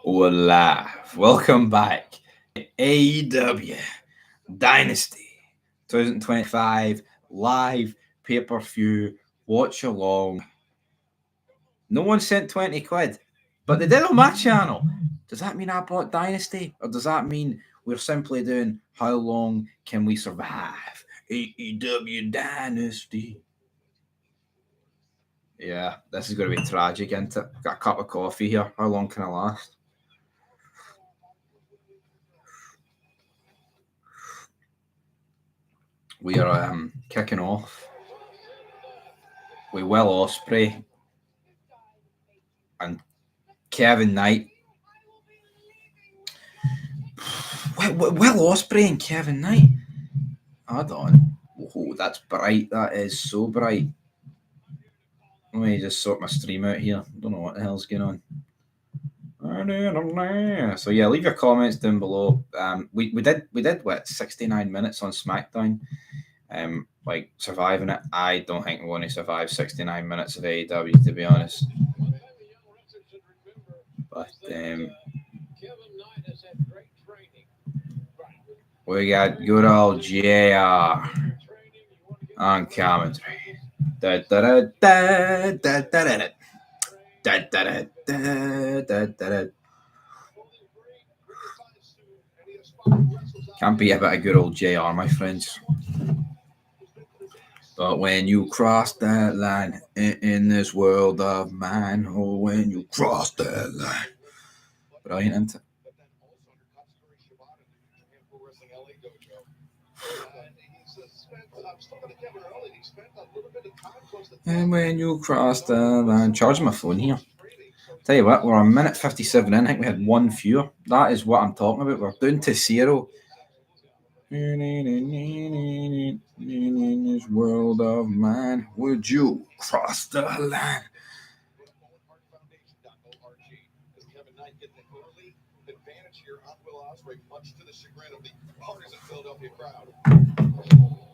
We're live. Welcome back. AEW Dynasty 2025 live pay-per-view watch along. No one sent 20 quid, but they did on my channel. Does that mean I bought Dynasty? Or does that mean we're simply doing how long can we survive? AEW Dynasty. Yeah, this is going to be tragic, isn't it? Got a cup of coffee here. How long can I last? We are kicking off with Will Ospreay and Kevin Knight. Will Ospreay and Kevin Knight. Hold on. Oh, that's bright. That is so bright. Let me just sort my stream out here. Don't know what the hell's going on. So yeah, leave your comments down below. We did what 69 minutes on SmackDown. Like surviving it. I don't think we're going to survive 69 minutes of AEW, to be honest. But we got good old JR on commentary. Can't be a bit of good old JR, my friends. But when you cross that line in this world of mine, oh, when you cross that line. Brilliant, isn't it? And when you cross the line, charge my phone here. Tell you what, we're a minute 57 in. I think we had one viewer. That is what I'm talking about. We're down to 0. In this world of mine, would you cross the line?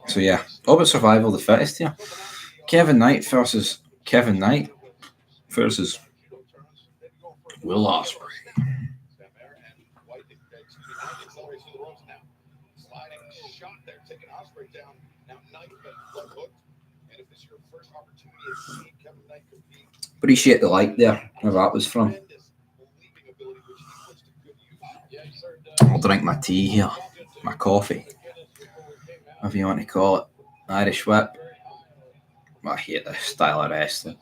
So yeah, all about survival of the fittest here. Kevin Knight versus Will Ospreay. Appreciate the like there, where that was from. I'll drink my tea here, my coffee, whatever you want to call it. Irish whip. I hate this style of wrestling.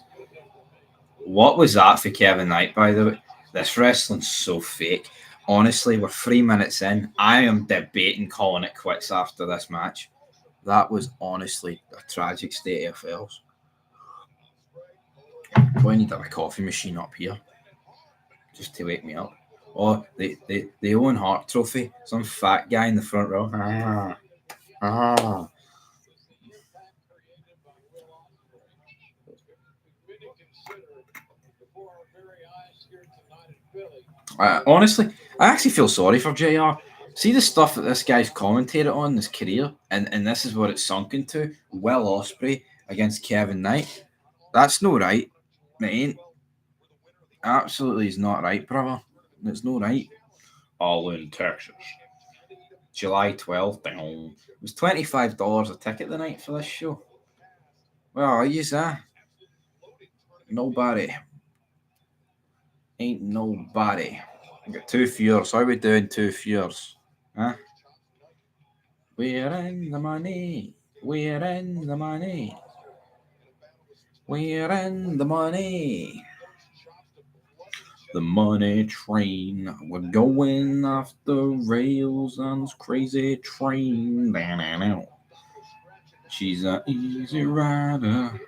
What was that for Kevin Knight, by the way? This wrestling's so fake. Honestly, we're 3 minutes in. I am debating calling it quits after this match. That was honestly a tragic state of affairs. I need to have a coffee machine up here just to wake me up. Oh, the Owen Hart trophy. Some fat guy in the front row. Honestly, I actually feel sorry for JR. See the stuff that this guy's commentated on in his career, and this is what it's sunk into. Will Ospreay against Kevin Knight. That's no right. It ain't. Absolutely is not right, brother. It's no right. All in Texas. July 12th. It was $25 a ticket the night for this show. Well, you that. Nobody. Ain't nobody. I got 2 viewers. How are we doing 2 viewers? Huh? We're in the money. We're in the money. We're in the money. The money train. We're going off the rails on this crazy train. She's an easy rider.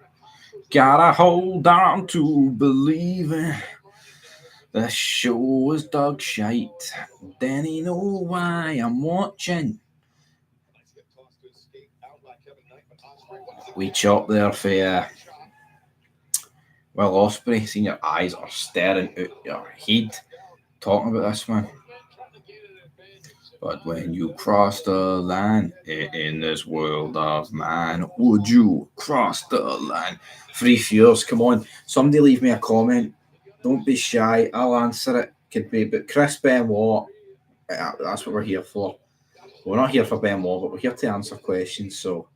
Gotta hold on to believing. The show is dog shite. Danny know why I'm watching. We chop there for Will Ospreay. Seeing your eyes are staring out your head talking about this one. But when you cross the line in this world of mine, would you cross the line? 3 viewers, come on. Somebody leave me a comment. Don't be shy. I'll answer it. could be, but Chris Benoit, that's what we're here for. We're not here for Benoit, but we're here to answer questions. So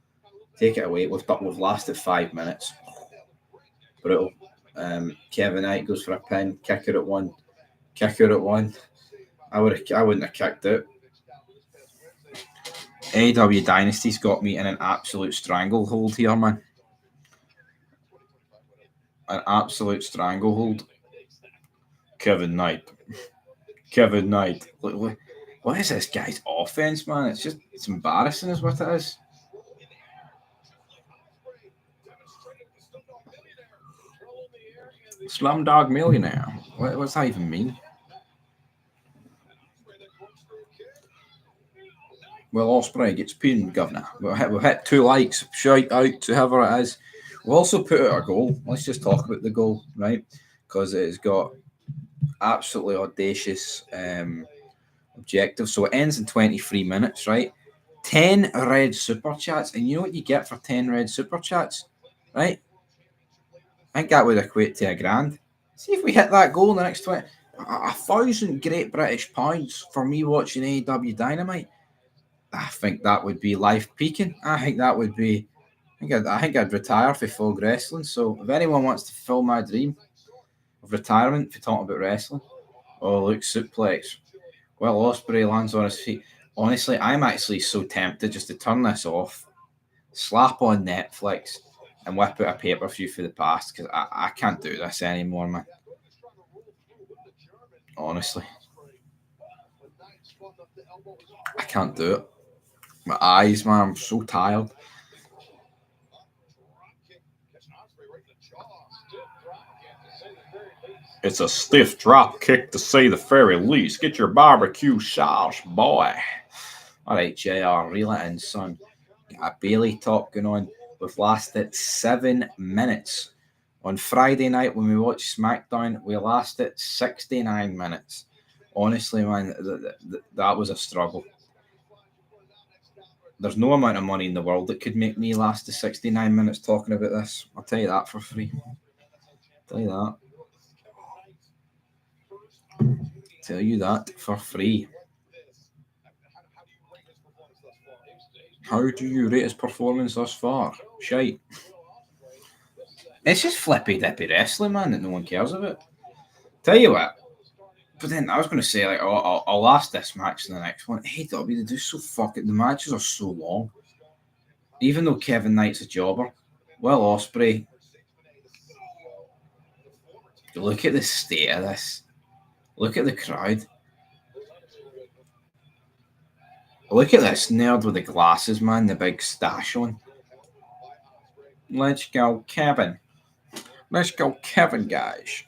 take it away. We've lasted 5 minutes. Brutal. Kevin Knight goes for a pin. Kick her at one. I wouldn't have kicked it. AEW Dynasty's got me in an absolute stranglehold here, man. An absolute stranglehold. Kevin Knight. What is this guy's offense, man? It's embarrassing, is what it is. Slumdog Millionaire. What's that even mean? Will Ospreay gets pinned, Governor. We'll hit 2 likes. Shout out to whoever it is. We'll also put out a goal. Let's just talk about the goal, right? Because it has got absolutely audacious objectives. So it ends in 23 minutes, right? 10 red super chats. And you know what you get for 10 red super chats, right? I think that would equate to $1,000. See if we hit that goal in the next 20. 1,000 Great British pounds for me watching AEW Dynamite. I think that would be life peaking. I think I'd retire for folk wrestling. So if anyone wants to fulfill my dream of retirement for talking about wrestling, oh look, suplex. Well, Ospreay lands on his feet. Honestly, I'm actually so tempted just to turn this off, slap on Netflix, and whip out a pay-per-view for the past because I can't do this anymore, man. Honestly, I can't do it. My eyes, man, I'm so tired. It's a stiff drop kick to say the very least. Get your barbecue sauce, boy. All right, JR, reel it in, son. Got a Bailey talk going on. We've lasted 7 minutes. On Friday night when we watched SmackDown, we lasted 69 minutes. Honestly, man, that was a struggle. There's no amount of money in the world that could make me last the 69 minutes talking about this. I'll tell you that for free. Tell you that for free. How do you rate his performance thus far? Shite. It's just flippy dippy wrestling, man, that no one cares about. Tell you what. But then I was going to say, like, I'll last this match in the next one. AEW, they do so fucking. The matches are so long. Even though Kevin Knight's a jobber, Will Ospreay. Look at the state of this. Look at the crowd. Look at this nerd with the glasses, man. The big stash on. Let's go, Kevin. Let's go, Kevin, guys.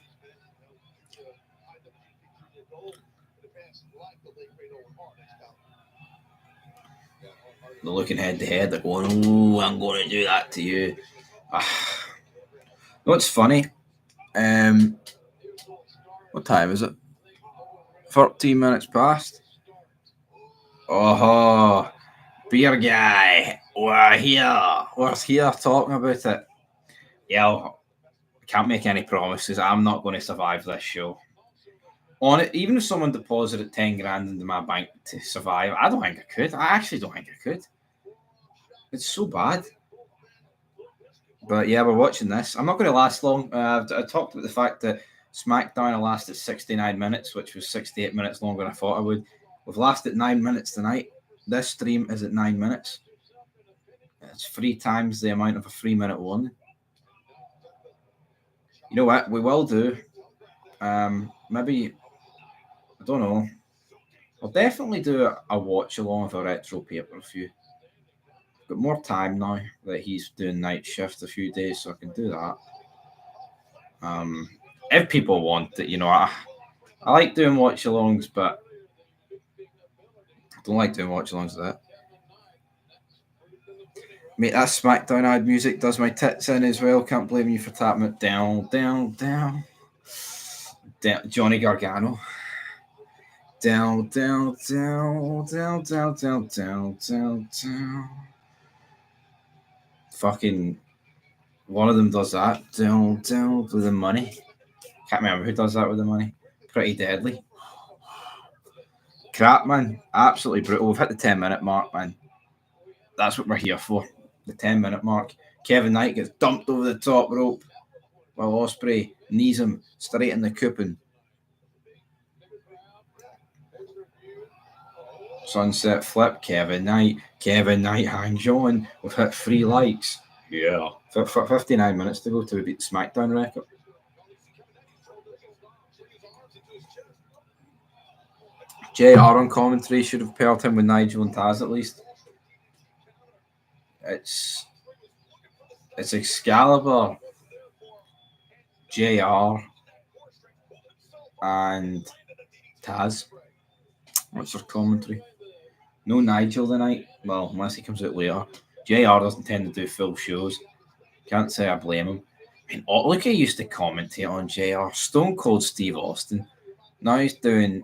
They're looking head to head. They're going, "Oh, I'm going to do that to you." You know what's funny? What time is it? 13 minutes past. Oh, beer guy. We're here talking about it. Yeah, I can't make any promises. I'm not going to survive this show. On it, even if someone deposited 10 grand into my bank to survive, I don't think I could. I actually don't think I could. It's so bad. But yeah, we're watching this. I'm not going to last long. I talked about the fact that SmackDown lasted 69 minutes, which was 68 minutes longer than I thought I would. We've lasted 9 minutes tonight. This stream is at 9 minutes. It's 3 times the amount of a 3-minute one. You know what? We will do. Maybe, I don't know. I'll definitely do a watch along with a retro pay-per-view. Got more time now that he's doing night shift a few days, so I can do that. If people want it, you know, I like doing watch-alongs, but I don't like doing watch-alongs like that. Mate, that SmackDown ad music does my tits in as well. Can't blame you for tapping it down. Johnny Gargano. Down. Fucking one of them does that. Down with the money. Can't remember who does that with the money. Pretty Deadly. Crap, man. Absolutely brutal. We've hit the 10-minute mark, man. That's what we're here for. The 10-minute mark. Kevin Knight gets dumped over the top rope while Ospreay knees him straight in the coupon. Sunset flip, Kevin Knight. Kevin Knight hangs on. We've hit 3 likes. Yeah. 59 minutes to go to beat the SmackDown record. JR on commentary should have paired him with Nigel and Taz at least. It's Excalibur, JR, and Taz. What's their commentary? No Nigel tonight. Well, unless he comes out later. JR doesn't tend to do full shows. Can't say I blame him. I mean, look, he used to commentate on JR. Stone Cold Steve Austin. Now he's doing.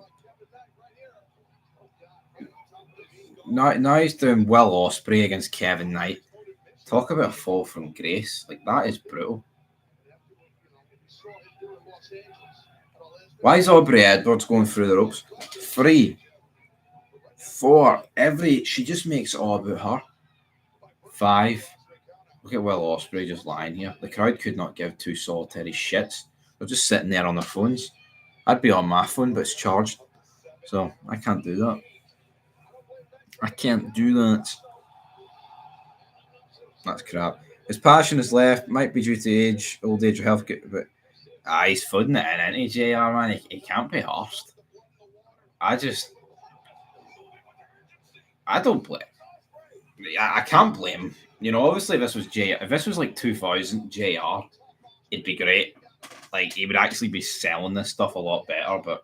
Now he's doing Will Ospreay against Kevin Knight. Talk about a fall from grace. Like, that is brutal. Why is Aubrey Edwards going through the ropes? 3, 4, she just makes it all about her. 5. Look at Will Ospreay just lying here. The crowd could not give 2 solitary shits. They're just sitting there on their phones. I'd be on my phone, but it's charged. So I can't do that. I can't do that. That's crap. His passion is left. Might be due to age, old age or health, but he's fudding it in, isn't he, JR, man? He can't be arsed. I don't blame. I can't blame him. You know, obviously, if this was like 2000 JR, it'd be great. Like, he would actually be selling this stuff a lot better, but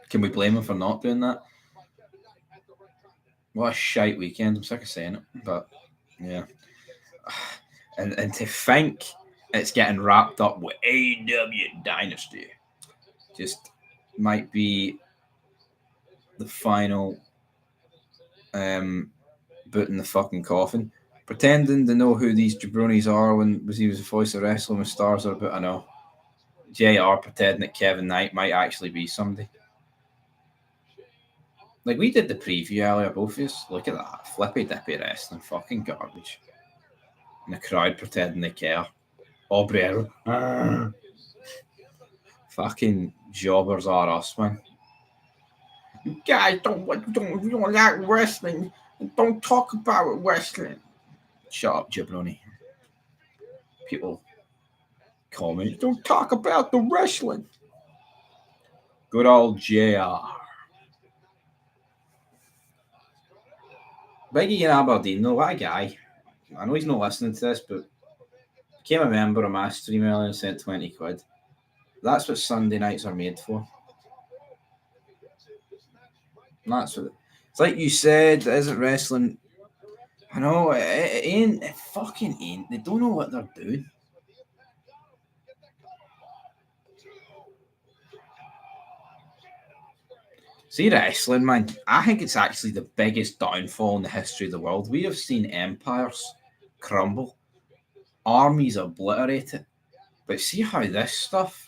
can we blame him for not doing that? What a shite weekend. I'm sick of saying it, but yeah. And to think it's getting wrapped up with AEW Dynasty just might be the final boot in the fucking coffin. Pretending to know who these jabronis are when he was the voice of wrestling with stars are about, I know. JR pretending that Kevin Knight might actually be somebody. Like, we did the preview earlier, both of us. Look at that. Flippy dippy wrestling. Fucking garbage. And the crowd pretending they care. Aubrey. Fucking jobbers are us, man. You guys don't like wrestling. Don't talk about wrestling. Shut up, jabroni. People comment, don't talk about the wrestling. Good old JR. Biggie in Aberdeen, though, what a guy. I know he's not listening to this, but became a member of my stream earlier and sent 20 quid. That's what Sunday nights are made for. That's what it's like you said, it isn't wrestling. I know, it ain't. It fucking ain't. They don't know what they're doing. See, wrestling, man, I think it's actually the biggest downfall in the history of the world. We have seen empires crumble, armies obliterated, but see how this stuff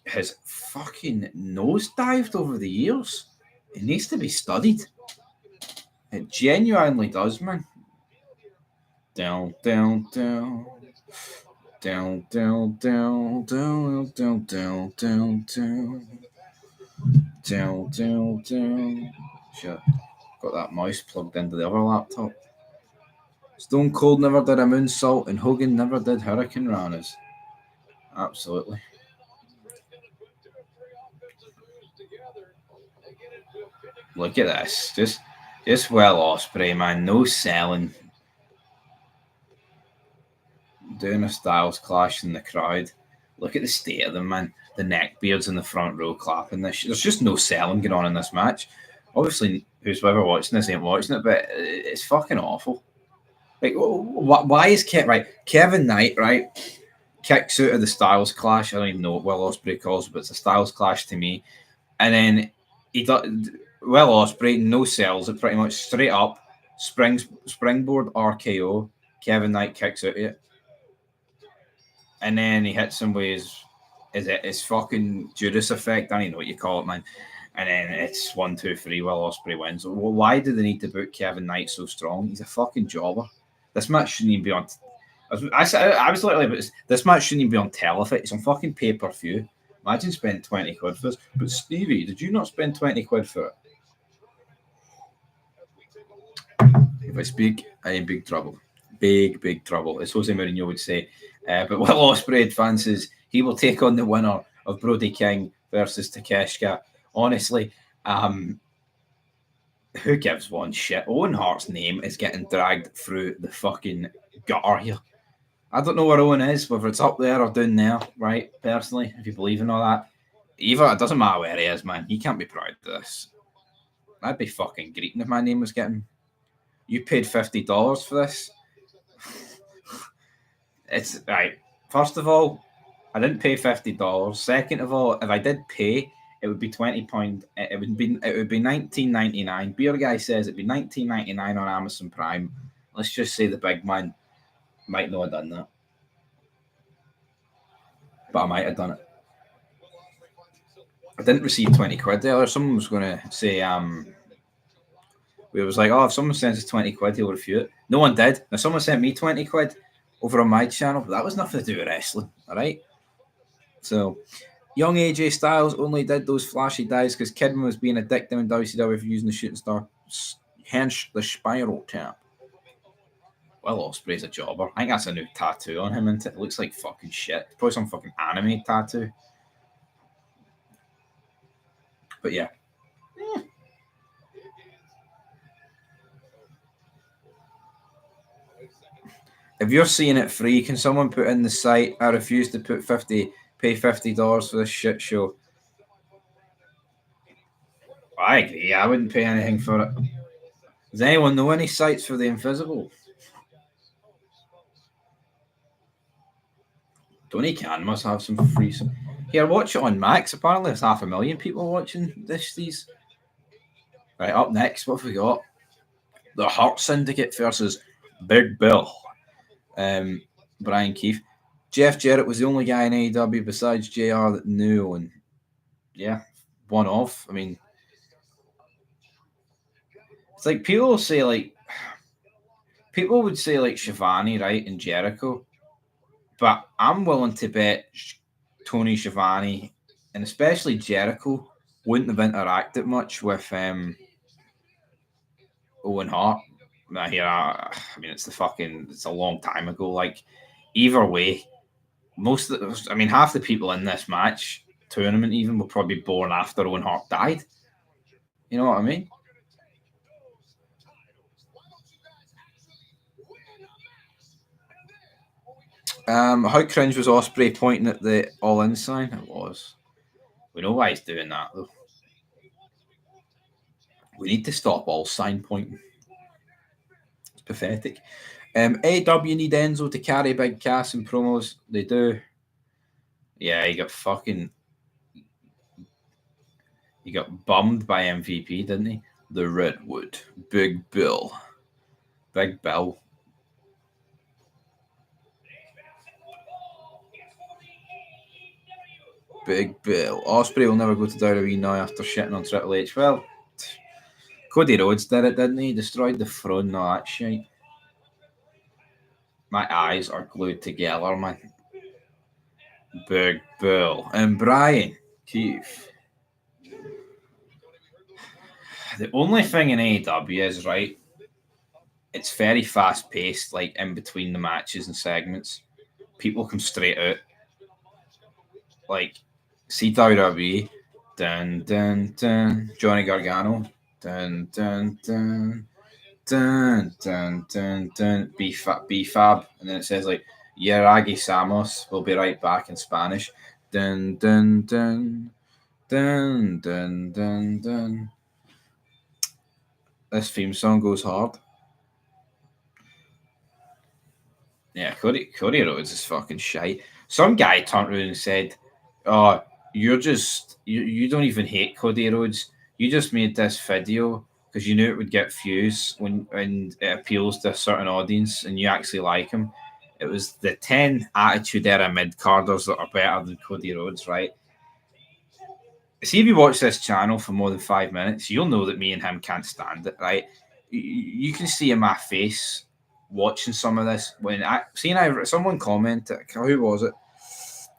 has fucking nosedived over the years? It needs to be studied. It genuinely does, man. Down, down, down. Down, down, down, down, down, down, down, down. Down, down, down. Shit. Got that mouse plugged into the other laptop. Stone Cold never did a moonsault and Hogan never did Hurricane Ranas. Absolutely. Look at this. Just Will Ospreay, man. No selling. Doing a Styles Clash in the crowd. Look at the state of them, man. The neckbeards in the front row clapping this. There's just no selling going on in this match. Obviously, whoever watching this ain't watching it, but it's fucking awful. Like, why is Kevin Knight, right, kicks out of the Styles Clash. I don't even know what Will Ospreay calls it, but it's a Styles Clash to me. And then Will Ospreay no sells it pretty much straight up, springboard RKO. Kevin Knight kicks out of it. And then he hits him with It's fucking Judas effect. I don't know what you call it, man. And then it's 1, 2, 3. Will Ospreay wins. Well, why do they need to book Kevin Knight so strong? He's a fucking jobber. This match shouldn't even be on. I was literally, but this match shouldn't even be on telefit. It's on fucking pay per view. Imagine spending 20 quid for this. But Stevie, did you not spend 20 quid for it? If I speak, I'm in big trouble. Big trouble, as Jose Mourinho would say. But Will Ospreay advances. He will take on the winner of Brody King versus Takeshita. Honestly, who gives one shit? Owen Hart's name is getting dragged through the fucking gutter here. I don't know where Owen is, whether it's up there or down there, right? Personally, if you believe in all that. Either, it doesn't matter where he is, man. He can't be proud of this. I'd be fucking greeting if my name was getting. You paid $50 for this? It's right. First of all, I didn't pay $50. Second of all, if I did pay, it would be £20. It would be $19.99. Beer Guy says it'd be $19.99 on Amazon Prime. Let's just say the big man might not have done that, but I might have done it. I didn't receive 20 quid there. Someone was going to say, it was like, oh, if someone sends us 20 quid, he'll refute it. No one did. Now, someone sent me 20 quid over on my channel, but that was nothing to do with wrestling, all right? So, young AJ Styles only did those flashy dives because Kidman was being a dick down WCW for using the shooting star, hence the spiral tap. Will Ospreay's a jobber. I think that's a new tattoo on him, and it looks like fucking shit. Probably some fucking anime tattoo. But yeah. If you're seeing it free, can someone put in the site? I refuse to pay $50 for this shit show. I agree. I wouldn't pay anything for it. Does anyone know any sites for the Invisible? Tony Khan must have some free. Here, watch it on Max. Apparently, there's 500,000 people watching these. Right, up next, what have we got? The Hurt Syndicate versus Big Bill. Brian Keefe. Jeff Jarrett was the only guy in AEW besides JR that knew, and yeah, one off. I mean, it's like people would say like Shivani, right, and Jericho, but I'm willing to bet Tony Schiavone and especially Jericho wouldn't have interacted much with Owen Hart. I mean, it's a long time ago. Like, either way, half the people in this match tournament even were probably born after Owen Hart died. You know what I mean? How cringe was Ospreay pointing at the all-in sign? It was. We know why he's doing that, though. We need to stop all sign pointing. It's pathetic. AW need Enzo to carry Big Cass in promos. They do. Yeah, he got bummed by MVP, didn't he? The Redwood. Big Bill. Big Bill. Big Bill. Ospreay will never go to WWE now after shitting on Triple H. Well, Cody Rhodes did it, didn't he? Destroyed the throne and all that shit. My eyes are glued together, man. Big Bill. And Brian Keefe. The only thing in AEW is, right, it's very fast paced, like in between the matches and segments. People come straight out. Like, see WWE, dun dun dun, Johnny Gargano, dun dun dun, dun dun dun dun, BFAB, and then it says like Yeragi Samos will be right back in Spanish, dun dun dun, dun dun dun dun. This theme song goes hard. Yeah, Cody Rhodes is fucking shite. Some guy turned around and said, "Oh, you don't even hate Cody Rhodes. You just made this video because you knew it would get views when it appeals to a certain audience, and you actually like him." It was the 10 Attitude Era mid-carders that are better than Cody Rhodes, right? See, if you watch this channel for more than 5 minutes, you'll know that me and him can't stand it, right? You can see in my face watching some of this when someone commented, who was it?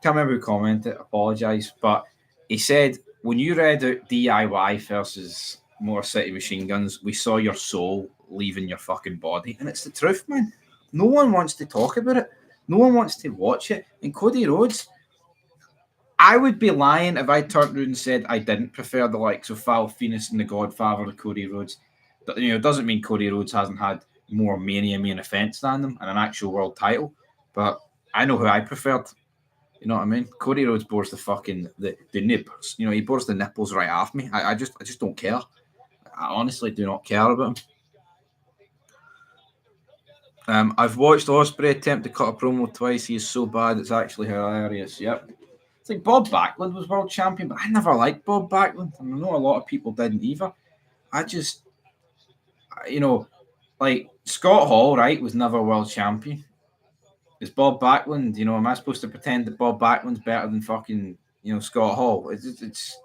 Can't remember who commented, apologise, but he said, when you read out DIY versus Motor City Machine Guns, we saw your soul leaving your fucking body. And it's the truth, man. No one wants to talk about it. No one wants to watch it. And Cody Rhodes, I would be lying if I turned around and said I didn't prefer the likes of Val Venus and the Godfather to Cody Rhodes. It doesn't mean Cody Rhodes hasn't had more Mania main events than them and an actual world title, but I know who I preferred. You know what I mean? Cody Rhodes bores the nipples. He bores the nipples right off me. I just don't care. I honestly do not care about him. I've watched Ospreay attempt to cut a promo twice. He is so bad, it's actually hilarious. Yep. It's like Bob Backlund was world champion, but I never liked Bob Backlund. And I know a lot of people didn't either. I just, like Scott Hall, right, was never world champion. Is Bob Backlund, am I supposed to pretend that Bob Backlund's better than fucking, Scott Hall? It's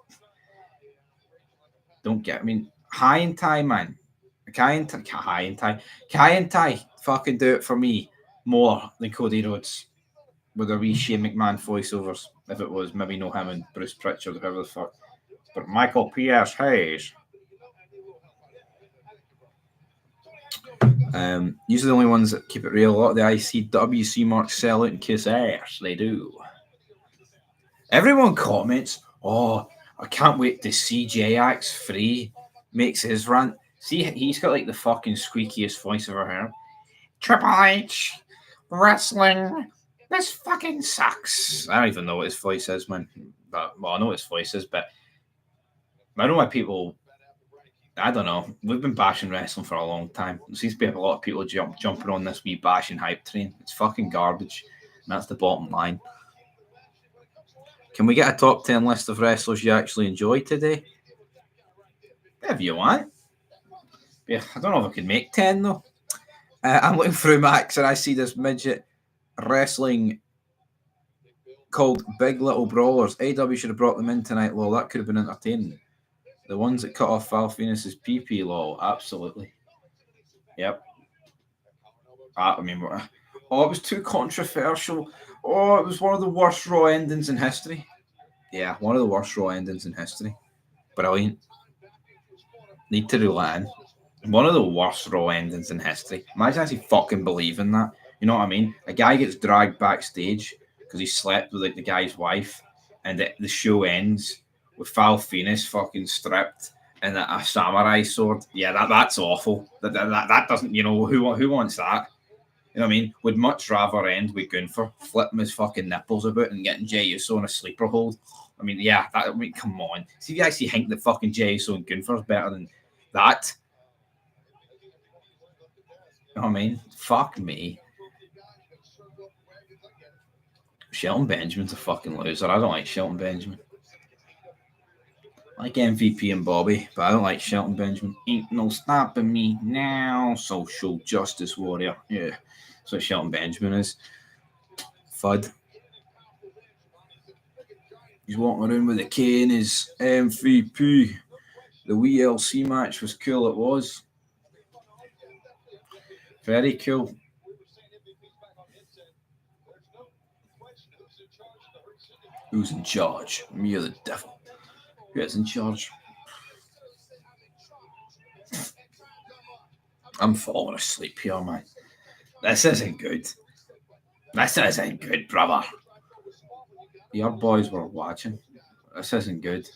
don't get, High and Tie, man. Kai and Tie fucking do it for me more than Cody Rhodes with a wee Shane McMahon voiceovers. If it was maybe no him and Bruce Pritchard, whoever the fuck. But Michael P.S. Hayes. These are the only ones that keep it real. A lot of the ICWC marks sell out and kiss ass. They do. Everyone comments, oh, I can't wait to see JX free makes his rant. See, he's got like the fucking squeakiest voice I've ever heard. Triple H, wrestling, this fucking sucks. I don't even know what his voice is, man. But, well, I know what his voice is, but I don't know why people, I don't know. We've been bashing wrestling for a long time. There seems to be a lot of people jumping on this wee bashing hype train. It's fucking garbage. And that's the bottom line. Can we get a top 10 list of wrestlers you actually enjoy today? If you want. Yeah, I don't know if I could make 10 though. I'm looking through Max and I see this midget wrestling called Big Little Brawlers. AW should have brought them in tonight, lol. That could have been entertaining. The ones that cut off Val Venus's PP, lol. Absolutely. Yep. I mean, it was too controversial. Oh, it was one of the worst Raw endings in history. Yeah, one of the worst Raw endings in history. Brilliant. Need to reel that in. One of the worst Raw endings in history. Imagine actually fucking believing that. You know what I mean? A guy gets dragged backstage because he slept with like the guy's wife, and the show ends with Val Venus fucking stripped and a samurai sword. Yeah, that's awful. That doesn't, who wants that? You know what I mean? Would much rather end with Gunther flipping his fucking nipples about and getting Jey Uso in a sleeper hold. I mean, yeah, come on. See if you actually think that fucking Jey Uso and Gunther is better than that. You know what I mean? Fuck me. Shelton Benjamin's a fucking loser. I don't like Shelton Benjamin. I like MVP and Bobby, but I don't like Shelton Benjamin. Ain't no stopping me now. Social justice warrior. Yeah. That's what Shelton Benjamin is. Fud. He's walking around with a K in his MVP. The WLC match was cool. It was. Very cool. Who's in charge? Me or the devil? Who is in charge? I'm falling asleep here, man. This isn't good. This isn't good, brother. Your boys were watching. This isn't good.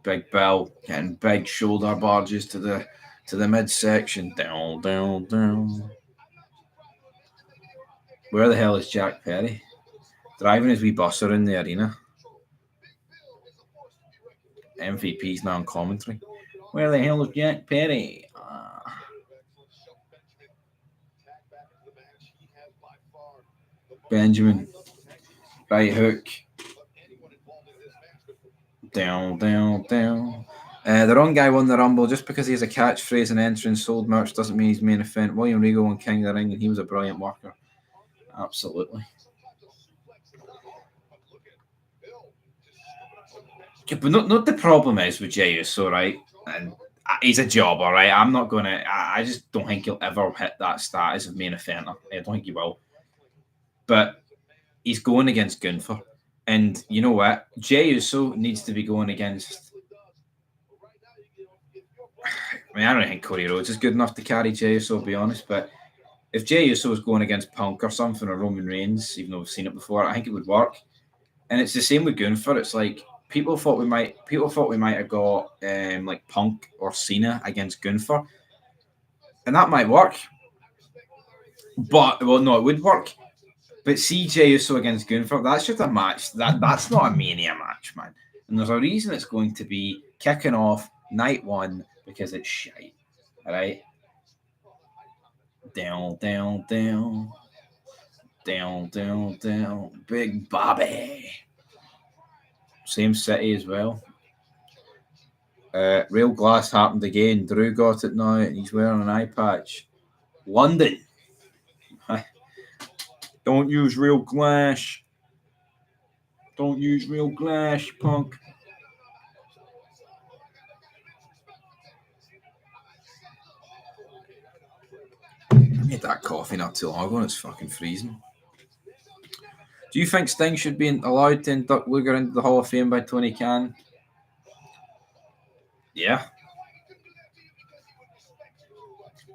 Big Bill getting big shoulder barges to the midsection. Down, down, down. Where the hell is Jack Perry? Driving his wee bus around the arena. MVP's now on commentary. Where the hell is Jack Perry? Benjamin. Right hook. Down, down, down. The wrong guy won the Rumble. Just because he has a catchphrase and entrance sold merch doesn't mean he's main event. William Regal won King of the Ring, and he was a brilliant worker. Absolutely. Yeah, but not the problem is with Jey Uso, right? And he's a jobber, right? I'm not going to. I just don't think he'll ever hit that status of main eventer. I don't think he will. But he's going against Gunther. And you know what? Jey Uso needs to be going against. I mean, I don't think Cody Rhodes is good enough to carry Jey Uso, to be honest. But if Jey Uso was going against Punk or something, or Roman Reigns, even though we've seen it before, I think it would work. And it's the same with Gunther. It's like people thought we might have got like Punk or Cena against Gunther, and that might work. But well, no, it would work. But CJ Uso against Gunther, that's just a match. That's not a Mania match, man. And there's a reason it's going to be kicking off night one because it's shite. All right. Down, down, down. Down, down, down. Big Bobby. Same city as well. Real Glass happened again. Drew got it now, and he's wearing an eye patch. London. Don't use Real Glass. Don't use Real Glass, Punk. I made that coffee not too long ago, and it's fucking freezing. Do you think Sting should be allowed to induct Luger into the Hall of Fame by Tony Khan? Yeah.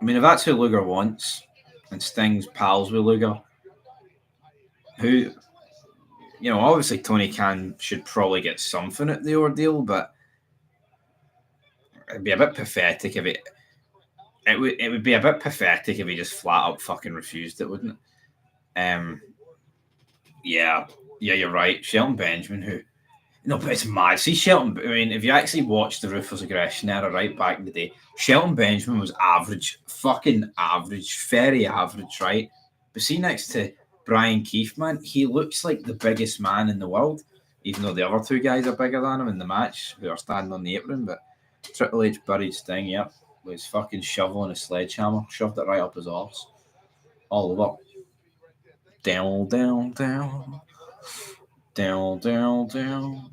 I mean, if that's who Luger wants, and Sting's pals with Luger, who, you know, obviously Tony Khan should probably get something at the ordeal, but it'd be a bit pathetic if it would be a bit pathetic if he just flat out fucking refused it, wouldn't it? Yeah, you're right. Shelton Benjamin, who, no, but it's mad. See, Shelton, I mean, if you actually watched the Ruthless Aggression era right back in the day, Shelton Benjamin was average, fucking average, very average, right? But see, next to Brian Keefe, man, he looks like the biggest man in the world, even though the other two guys are bigger than him in the match, who are standing on the apron. But Triple H buried Sting, yep, with his fucking shovel and a sledgehammer, shoved it right up his arse. All over. Down, down, down. Down, down, down.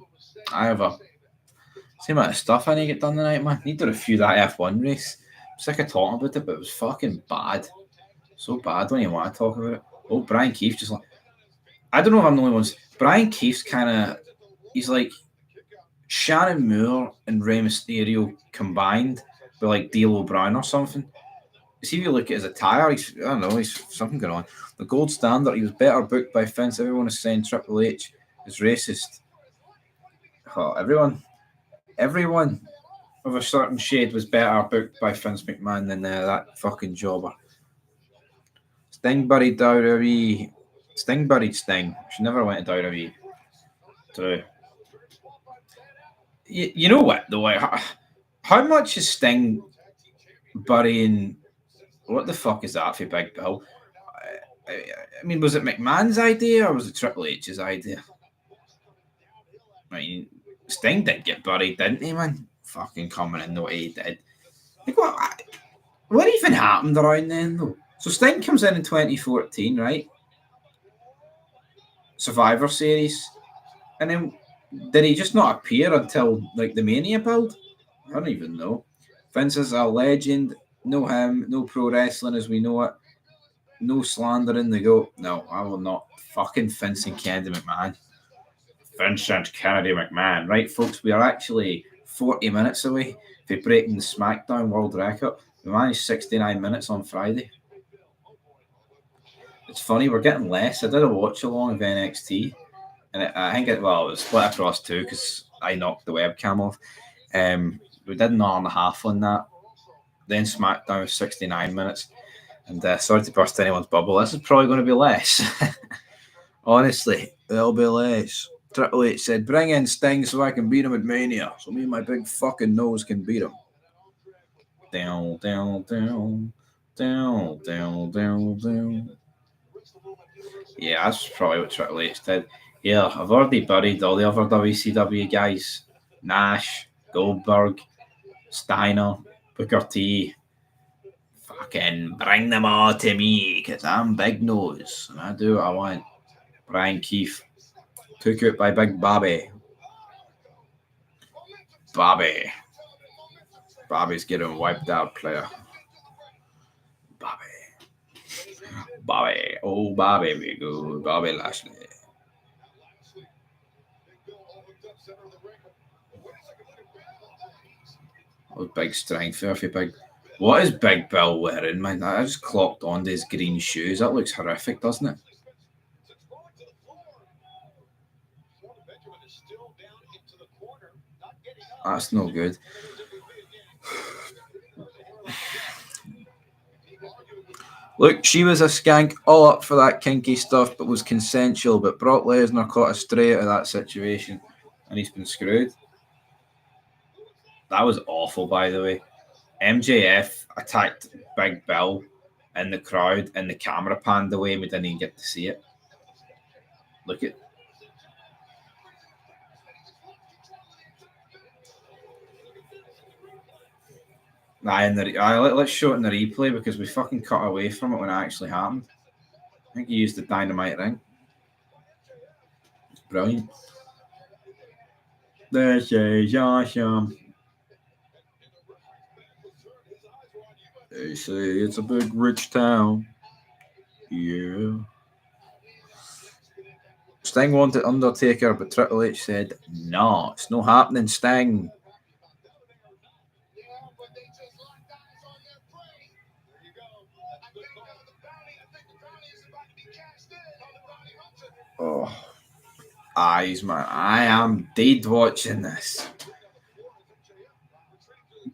I have a same amount of stuff I need to get done tonight, man. Need to review that F1 race. I'm sick of talking about it, but it was fucking bad. So bad when you want to talk about it. Oh, Brian Keefe just like, I don't know if I'm the only one. Brian Keefe's kind of, he's like Shannon Moore and Rey Mysterio combined with like D'Lo Brown or something. See, if you look at his attire, I don't know, he's something going on. The gold standard, he was better booked by Vince. Everyone is saying Triple H is racist. Oh, everyone of a certain shade was better booked by Vince McMahon than that fucking jobber. Sting buried WWE. Sting buried Sting. She never went to WWE. True. You know what, though? How much is Sting burying... What the fuck is that for Big Bill? I mean, was it McMahon's idea or was it Triple H's idea? I mean, Sting did get buried, didn't he, man? Fucking coming in the way he did. Like, what even happened around then, though? So Sting comes in 2014, right? Survivor Series. And then did he just not appear until, like, the Mania build? I don't even know. Vince is a legend. No him. No pro wrestling as we know it. No slandering the GOAT. No, I will not. Fucking Vincent Kennedy McMahon. Vincent Kennedy McMahon. Right, folks, we are actually 40 minutes away from breaking the SmackDown world record. We managed 69 minutes on Friday. It's funny, we're getting less. I did a watch-along of NXT, and I think it was split across two because I knocked the webcam off. We did an hour and a half on that. Then SmackDown was 69 minutes. And sorry to burst anyone's bubble, this is probably going to be less. Honestly, it'll be less. Triple H said, bring in Sting so I can beat him at Mania. So me and my big fucking nose can beat him. Down, down, down. Down, down, down, down. Yeah, that's probably what Triple H did. Yeah, I've already buried all the other WCW guys. Nash, Goldberg, Steiner, Booker T. Fucking bring them all to me, because I'm Big Nose, and I do what I want. Brian Keefe. Took out by Big Bobby. Bobby's getting wiped out, player. Bobby. Oh, Bobby, we go. Bobby Lashley. Oh, big strength there for Big. What is Big Bill wearing, man? I just clocked onto his green shoes. That looks horrific, doesn't it? That's no good. Look, she was a skank, all up for that kinky stuff, but was consensual. But Brock Lesnar caught a stray out of that situation, and he's been screwed. That was awful, by the way. MJF attacked Big Bill in the crowd, and the camera panned away, and we didn't even get to see it. Look at. Let's show it in the replay because we fucking cut away from it when it actually happened. I think he used the dynamite ring. It's brilliant. This is awesome. They say it's a big rich town. Yeah. Sting wanted Undertaker, but Triple H said, no, it's no happening, Sting. Oh, eyes, man. I am dead watching this.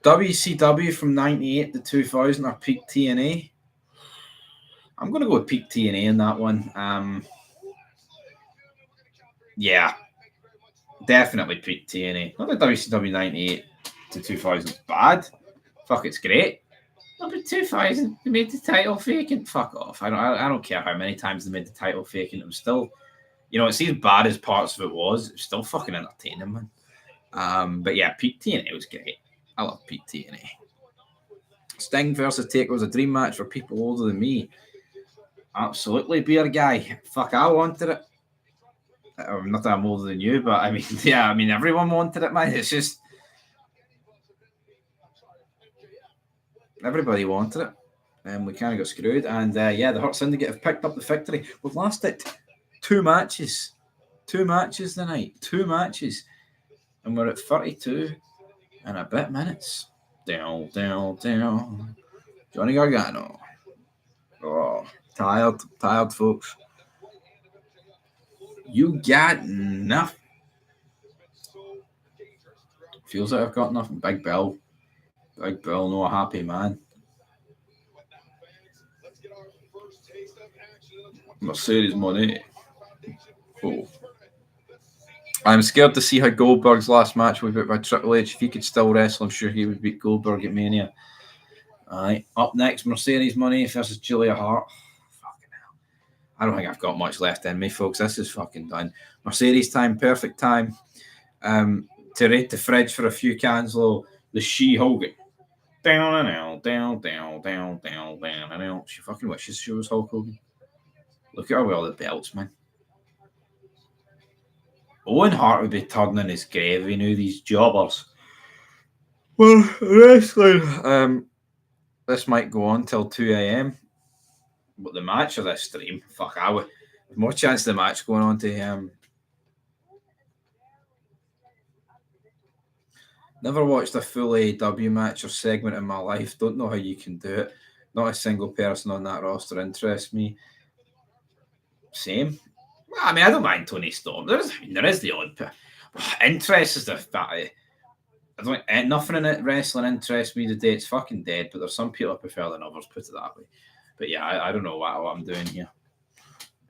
WCW from 98 to 2000 are peak TNA. I'm going to go with peak TNA in that one. Yeah, definitely peak TNA. Not that WCW 98 to 2000 is bad. Fuck, it's great. No, but 2000, they made the title vacant. Fuck off. I don't care how many times they made the title vacant. It was still, it's as bad as parts of it was. It was still fucking entertaining, man. But yeah, peak TNA was great. I love peak TNA. Sting versus Taker was a dream match for people older than me. Absolutely, beer guy. Fuck, I wanted it. Not that I'm older than you, but I mean, everyone wanted it, man. It's just everybody wanted it, and we kind of got screwed. And the Hurt Syndicate have picked up the victory. We've lasted 2 matches tonight, 2 matches, and we're at 32 and a bit minutes. Down. Johnny Gargano. Oh, tired, folks. You got nothing. Feels like I've got nothing. Big Bill, no happy man. Mercedes money. Oh. I'm scared to see how Goldberg's last match was beat by Triple H. If he could still wrestle, I'm sure he would beat Goldberg at Mania. Alright, up next, Mercedes money versus Julia Hart. Fucking hell. I don't think I've got much left in me, folks. This is fucking done. Mercedes time, perfect time. To rate the fridge for a few cans low, the She-Hogan. Down. She fucking wishes she was Hulk Hogan. Look at her with all the belts, man. Owen Hart would be turning in his grave if he knew these jobbers. Well, wrestling. This might go on till 2 a.m. But the match or this stream, fuck, I would. There's more chance of the match going on to Never watched a full AEW match or segment in my life. Don't know how you can do it. Not a single person on that roster interests me. Same. I mean, I don't mind Tony Storm. There is the odd interest is the fact. I don't nothing in it wrestling interests me today. It's fucking dead. But there's some people I prefer than others. Put it that way. But yeah, I don't know what I'm doing here.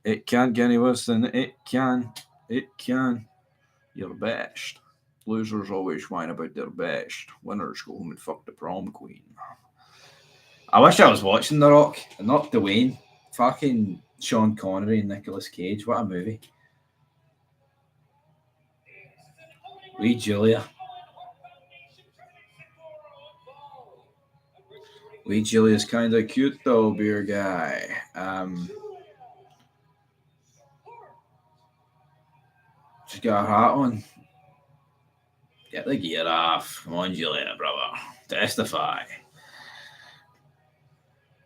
It can't get any worse than it can. It can. You're best. Losers always whine about their best. Winners go home and fuck the prom queen. I wish I was watching The Rock and not Dwayne. Fucking Sean Connery and Nicolas Cage. What a movie. Wee Julia. Wee Julia's kind of cute though, beer guy. She's got her hat on. Get the gear off. Come on, Julia, brother. Testify.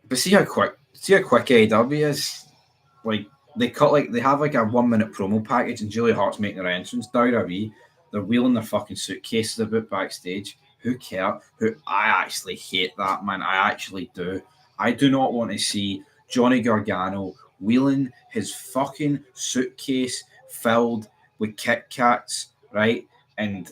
But see how quick AW is. Like they have like a 1 minute promo package, and Julia Hart's making her entrance. WWE, they're wheeling their fucking suitcases about backstage. Who cares? I actually hate that, man. I actually do. I do not want to see Johnny Gargano wheeling his fucking suitcase filled with Kit Kats, right? And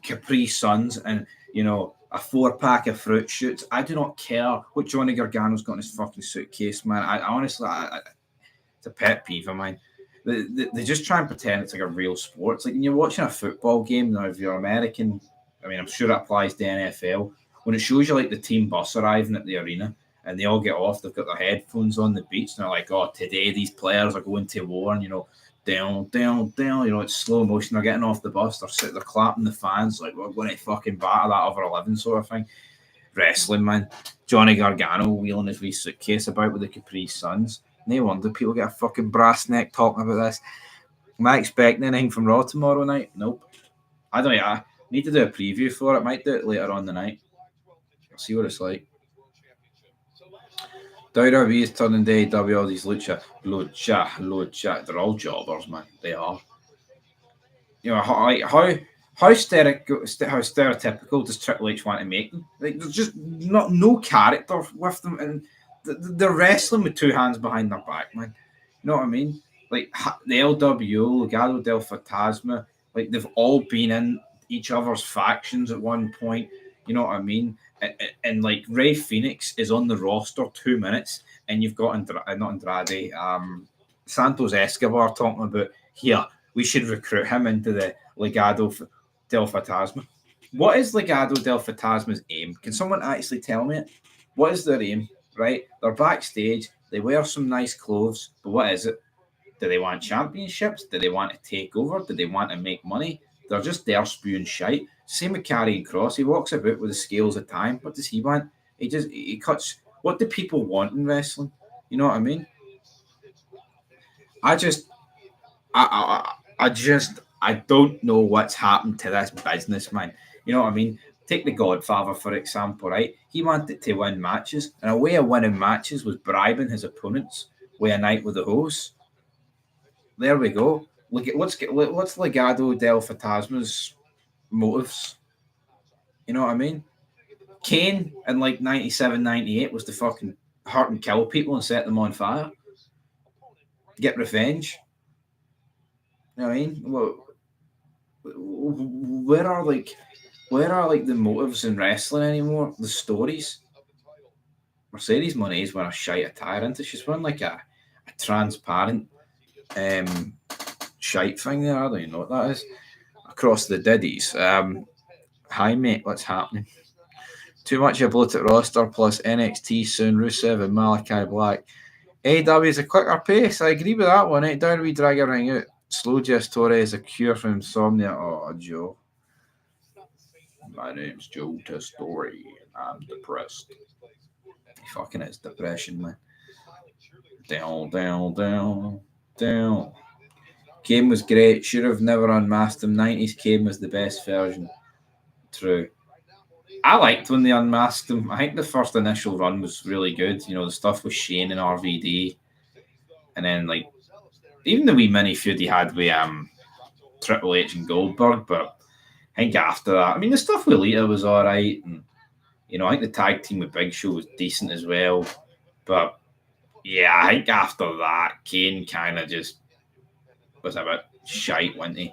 Capri Suns and, a 4-pack of fruit shoots. I do not care what Johnny Gargano's got in his fucking suitcase, man. I honestly, it's a pet peeve of mine. They just try and pretend it's like a real sport. It's like when you're watching a football game, now if you're American, I mean, I'm sure it applies to NFL. When it shows you like the team bus arriving at the arena and they all get off, they've got their headphones on the beach, and they're like, oh, today these players are going to war, and, down, it's slow motion. They're getting off the bus, they're clapping the fans, like, we're going to fucking batter that over 11 sort of thing. Wrestling, man. Johnny Gargano wheeling his wee suitcase about with the Capri Suns. No wonder people get a fucking brass neck talking about this. Am I expecting anything from Raw tomorrow night? Nope. I don't know. I need to do a preview for it. Might do it later on the night. I'll see what it's like. WWE is turning to AEW, all these lucha. They're all jobbers, man. They are. How stereotypical does Triple H want to make them? Like, there's just no character with them, and they're wrestling with two hands behind their back, man. You know what I mean? Like the LWO, Legado del Fantasma, like they've all been in each other's factions at one point. You know what I mean? And like Ray Phoenix is on the roster 2 minutes, and you've got not Andrade, Santos Escobar talking about here. We should recruit him into the Legado del Fantasma. What is Legado del Fantasma's aim? Can someone actually tell me it? What is their aim? Right? They're backstage. They wear some nice clothes, but what is it? Do they want championships? Do they want to take over? Do they want to make money? They're just there spewing shite. Same with Karrion Kross. He walks about with the scales of time. What does he want? He cuts. What do people want in wrestling? You know what I mean? I don't know what's happened to this business, man. You know what I mean? Take the Godfather, for example, right? He wanted to win matches, and a way of winning matches was bribing his opponents with a night with the host. There we go. Look at what's Legado del Fantasma's motives. You know what I mean? Kane in like 97, 98 was to fucking hurt and kill people and set them on fire. Get revenge. You know what I mean? Where are the motives in wrestling anymore? The stories. Mercedes Moné's wearing a shite attire, isn't it? She's wearing like a transparent shite thing there. I don't even know what that is. Across the diddies. Hi mate, what's happening? Too much of a bloated roster plus NXT soon, Rusev and Malachi Black. AEW is a quicker pace. I agree with that one. Don't we drag everything out? Slow Jess Torres, a cure for insomnia. Oh, Joe. My name's Joe Testori, and I'm depressed. He fucking is depression, man. Down. Kane was great. Should have never unmasked him. 90s Kane was the best version. True. I liked when they unmasked him. I think the first initial run was really good. You know, the stuff with Shane and RVD. And then, like, even the wee mini feud he had with Triple H and Goldberg. But I think after that, I mean, the stuff with Lita was all right. And, I think the tag team with Big Show was decent as well. But, yeah, I think after that, Kane kind of just was a bit shite, wasn't he?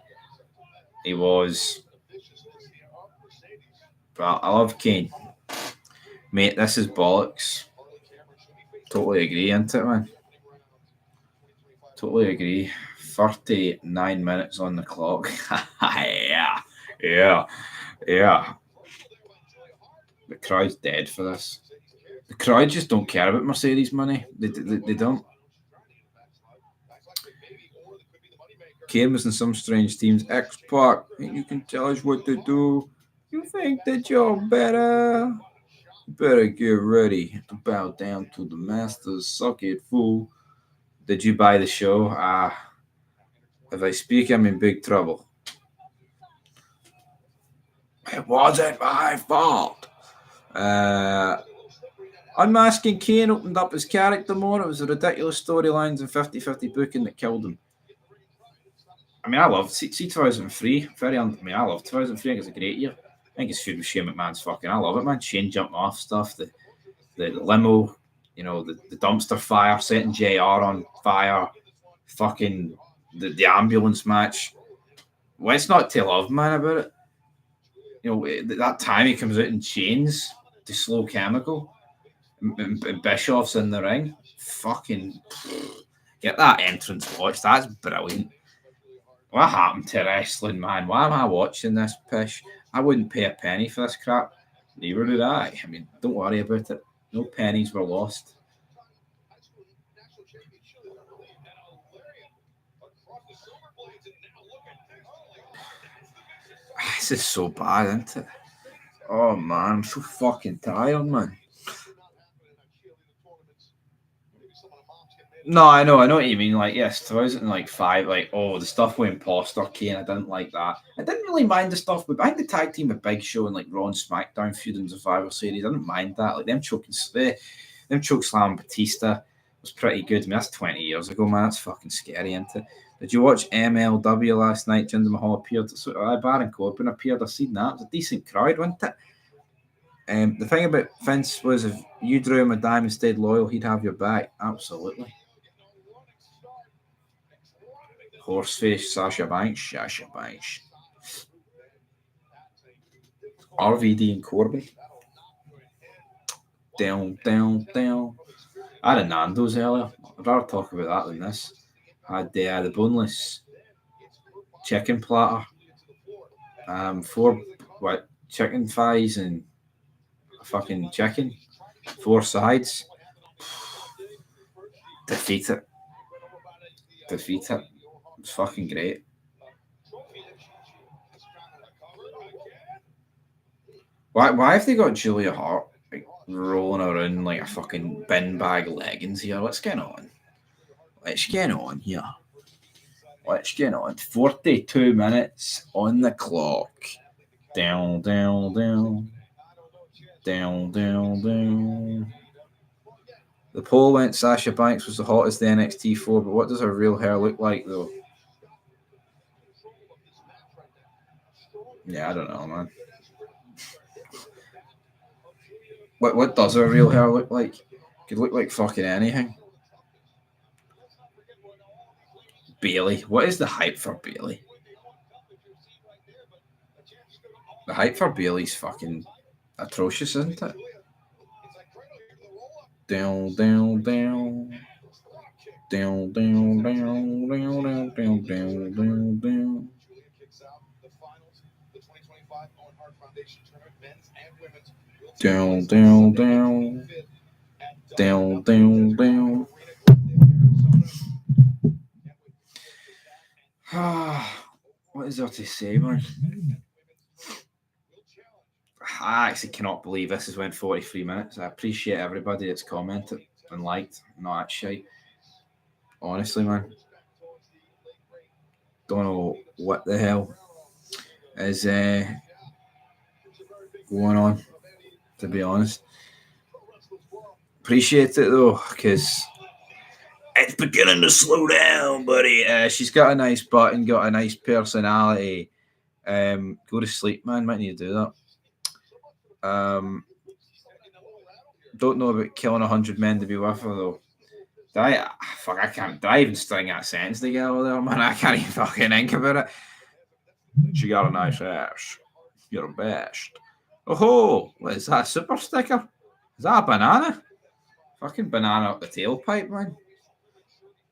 He was. But I love Kane. Mate, this is bollocks. Totally agree, isn't it, man? Totally agree. 39 minutes on the clock. Yeah. The crowd's dead for this. The crowd just don't care about Mercedes money. They don't. Kane was in some strange teams. X-Pac, you can tell us what to do. You think that you're better? Better get ready to bow down to the masters. Suck it, fool. Did you buy the show? If I speak, I'm in big trouble. It wasn't my fault. Unmasking Kane opened up his character more. It was the ridiculous storylines and 50-50 booking that killed him. I mean, I love see 2003. I love 2003. I think it's a great year. I think it's Shane McMahon's fucking. I love it, man. Shane jumping off stuff. The limo, the dumpster fire, setting JR on fire, fucking the ambulance match. What's not to love, man, about it? That time he comes out in chains to Slow Chemical, and Bischoff's in the ring. Fucking get that entrance watch. That's brilliant. What happened to wrestling, man? Why am I watching this pish? I wouldn't pay a penny for this crap. Neither would I. I mean, don't worry about it. No pennies were lost. This is so bad, isn't it? Oh man, I'm so fucking tired, man. No, I know what you mean. Like, yes, 2005, the stuff with Imposter Kane, I didn't like that. I didn't really mind the stuff with, I think the tag team with Big Show and like Raw and SmackDown feud in Survivor Series, I didn't mind that. Like them choke slam Batista was pretty good. I mean, that's 20 years ago, man. That's fucking scary, isn't it? Did you watch MLW last night? Jinder Mahal appeared. So, Baron Corbin appeared. I seen that. It was a decent crowd, wasn't it? The thing about Vince was if you drew him a dime and stayed loyal, he'd have your back. Absolutely. Horseface, Sasha Banks. RVD and Corbin. Down. I had a Nando's earlier. I'd rather talk about that than this. I had the boneless chicken platter. 4 chicken thighs and a fucking chicken. 4 sides. Defeat it. It's fucking great. Why have they got Julia Hart rolling around like a fucking bin bag leggings here? What's going on? Here? 42 minutes on the clock. Down. The poll went Sasha Banks was the hottest the NXT 4, but what does her real hair look like, though? Yeah, I don't know, man. What does her real hair look like? Could look like fucking anything. Bailey. What is the hype for Bailey? The hype for Bailey's fucking atrocious, isn't it? Down. What is there to say, man? I actually cannot believe this has went 43 minutes. I appreciate everybody that's commented and liked. No, that's shite. Honestly, man. Don't know what the hell is going on, to be honest. Appreciate it, though, because it's beginning to slow down, buddy. She's got a nice butt and got a nice personality. Go to sleep, man. Might need to do that. Don't know about killing 100 men to be with her, though. I can't. Did I even string that sentence together there, man? I can't even fucking think about it. She got a nice ass. You're the best. Oh, what is that? A super sticker? Is that a banana? Fucking banana up the tailpipe, man.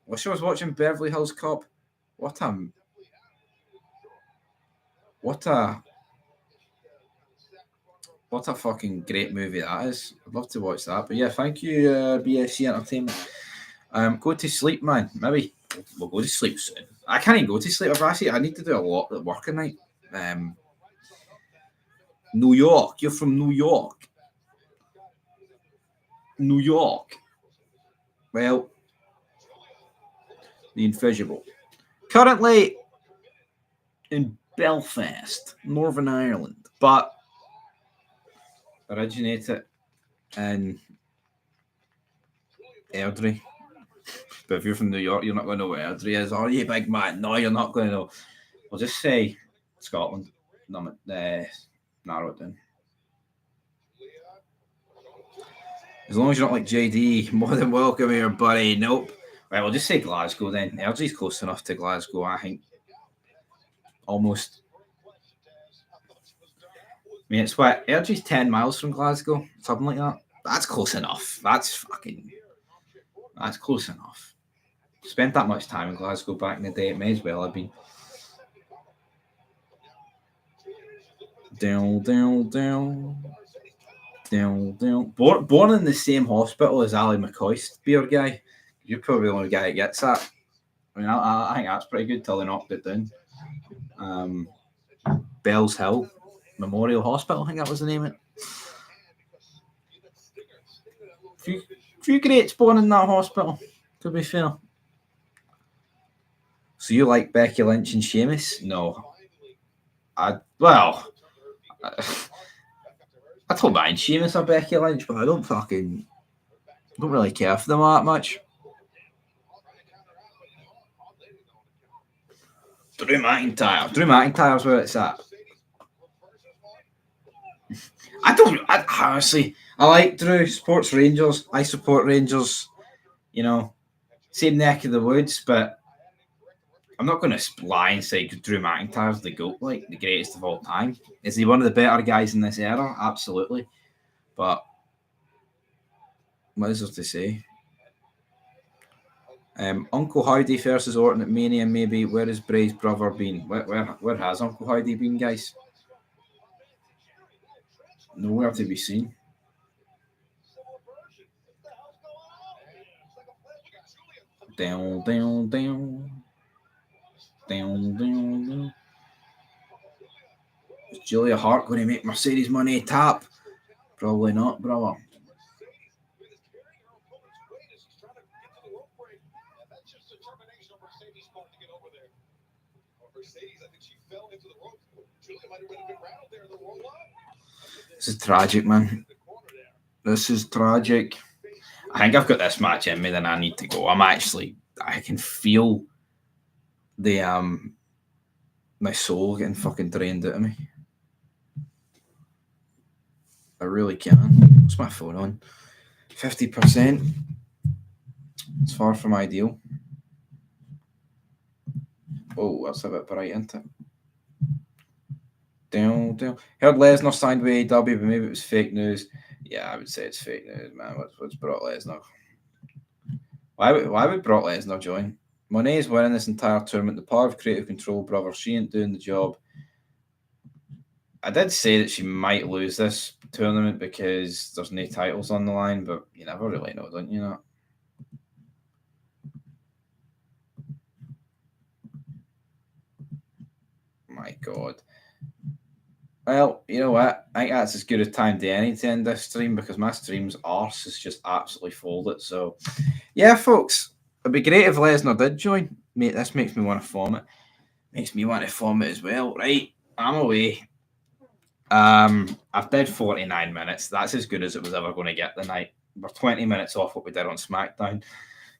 Wish I was watching Beverly Hills Cop. What a fucking great movie that is. I'd love to watch that. But yeah, thank you, BSC Entertainment. Go to sleep, man. Maybe we'll go to sleep soon. I can't even go to sleep. I need to do a lot at work at night. New York. You're from New York. New York. Well, the invisible. Currently in Belfast, Northern Ireland, but originated in Airdrie. But if you're from New York, you're not going to know where Airdrie is, are you, big man? No, you're not going to know. I'll just say Scotland. Narrow it down. As long as you're not like JD, more than welcome here, buddy. Nope. Right, we'll just say Glasgow then. Airdrie's close enough to Glasgow, I think. Almost. I mean, it's what? Airdrie's 10 miles from Glasgow, something like that. That's close enough. That's close enough. Spent that much time in Glasgow back in the day, it may as well have been. Down. Born in the same hospital as Ali McCoist, beer guy. You're probably the only guy that gets that. I mean, I think that's pretty good till they knocked it down. Bells Hill Memorial Hospital, I think that was the name of it. Few greats born in that hospital, to be fair. So you like Becky Lynch and Sheamus? No. I don't mind Sheamus or Becky Lynch, but I don't really care for them that much. Drew McIntyre's where it's at. Honestly, I like Drew. Sports Rangers. I support Rangers. You know, same neck of the woods, but I'm not going to lie and say Drew McIntyre's the GOAT, like the greatest of all time. Is he one of the better guys in this era? Absolutely. But what is there to say? Uncle Howdy versus Orton at Mania, maybe. Where has Bray's brother been? Where has Uncle Howdy been, guys? Nowhere to be seen. Down. Is Julia Hart going to make Mercedes money tap? Probably not, brother. This is tragic, man. This is tragic. I think I've got this match in me, then I need to go. I can feel the my soul getting fucking drained out of me. I really can. What's my phone on? 50%. It's far from ideal. Oh, that's a bit bright, isn't it? Down. Heard Lesnar signed with AEW, but maybe it was fake news. Yeah, I would say it's fake news, man. What's Brock Lesnar? Why would Brock Lesnar join? Monet's winning this entire tournament. The power of creative control, brother. She ain't doing the job. I did say that she might lose this tournament because there's no titles on the line, but you never really know, don't you know? My God. Well, you know what? I think that's as good a time to any to end this stream because my stream's arse is just absolutely folded. So, yeah, folks, it'd be great if Lesnar did join. Mate, this makes me want to form it. Makes me want to form it as well. Right, I'm away. I've did 49 minutes. That's as good as it was ever going to get the night. We're 20 minutes off what we did on SmackDown.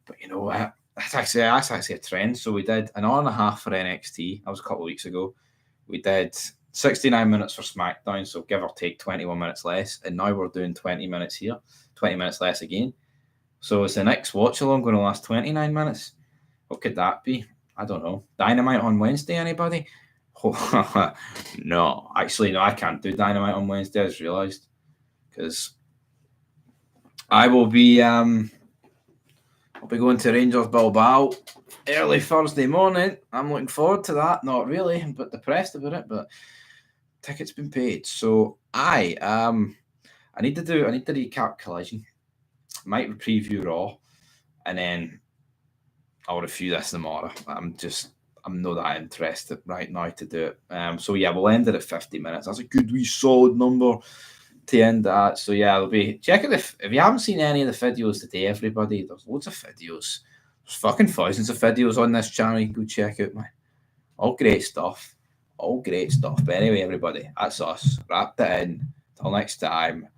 But you know what? That's actually a trend. So we did an hour and a half for NXT. That was a couple of weeks ago. We did 69 minutes for SmackDown, so give or take 21 minutes less. And now we're doing 20 minutes here, 20 minutes less again. So is the next watch-along going to last 29 minutes? What could that be? I don't know. Dynamite on Wednesday, anybody? No. Actually, no, I can't do Dynamite on Wednesday, I just realised. Because I will be I'll be going to Rangers Bilbao early Thursday morning. I'm looking forward to that. Not really, I'm a bit depressed about it, but tickets been paid. So I need to recap Collision. Might preview Raw, and then I'll review this tomorrow. I'm not that interested right now to do it. So yeah, we'll end it at 50 minutes. That's a good wee solid number. to end that. So yeah, there'll be check it if you haven't seen any of the videos today, everybody. There's loads of videos. There's fucking thousands of videos on this channel. You can go check out, man. All great stuff. All great stuff. But anyway, everybody, that's us. Wrapped it in. Till next time.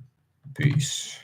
Peace.